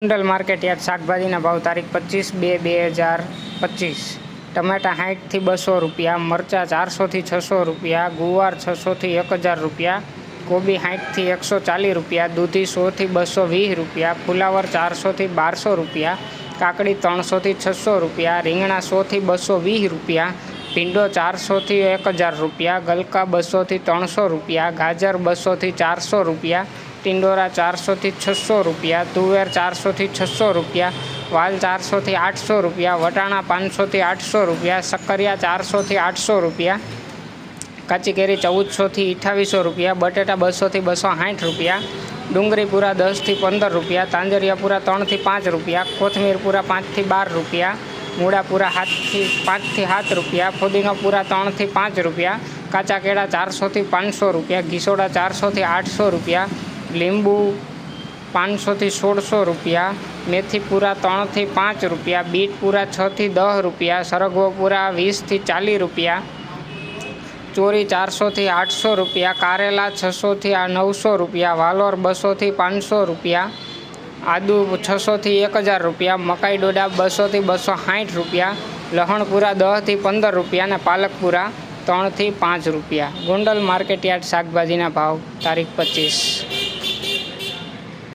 Gondal market yard શાકભાજીના ભાવ તારીખ 25/2/2025। ટમેટા 60 થી 200 રૂપિયા, મરચાં 400 થી 600 રૂપિયા, ગુવાર 600 થી 1000 રૂપિયા, કોબી 60 થી 140 રૂપિયા, દૂધી 100 થી 220 રૂપિયા, ફુલાવર 400 થી 1200 રૂપિયા, કાકડી 300 થી 600 રૂપિયા, રીંગણા 100 થી 220 રૂપિયા, ભીંડો 400 થી 1000 રૂપિયા, ગલકા 200 થી 300 રૂપિયા, ગાજર 200 થી 400 રૂપિયા, ટિંડોરા 400 થી 600 રૂપિયા, તુવેર 400 થી 600 રૂપિયા, વાલ 400 થી 800 રૂપિયા, વટાણા 500 થી 800 રૂપિયા, શક્કરિયા 400 થી 800 રૂપિયા, કાચી કેરી 1400 થી 2800 રૂપિયા, બટેટા 200 થી 260 રૂપિયા, ડુંગળી પૂરા 10 થી 15 રૂપિયા, તાંજરિયા પૂરા 3 થી 5 રૂપિયા, કોથમીર પૂરા 5 થી 12 રૂપિયા, મૂળા પૂરા 5 થી 7 રૂપિયા, ફુદીનો પૂરા 3 થી 5 રૂપિયા, કાચા કેળા 400 થી 500 રૂપિયા, ઘીસોડા 400 થી 800 રૂપિયા, લીંબુ 500 થી 1600 રૂપિયા, મેથી પૂરા 3 થી 5 રૂપિયા, બીટ પૂરા 6 થી 10 રૂપિયા, સરગવો પૂરા 20 થી 40 રૂપિયા, ચોરી 400 થી 800 રૂપિયા, કારેલા 600 થી 900 રૂપિયા, વાલોર 200 થી 500 રૂપિયા, આદુ 600 થી 1000 રૂપિયા, મકાઈ ડોડા 200 થી 260 રૂપિયા, લહણ પૂરા 10 થી 15 રૂપિયા અને પાલક પૂરા 3 થી 5 રૂપિયા। ગોંડલ માર્કેટ યાર્ડ શાકભાજીના ભાવ તારીખ 25।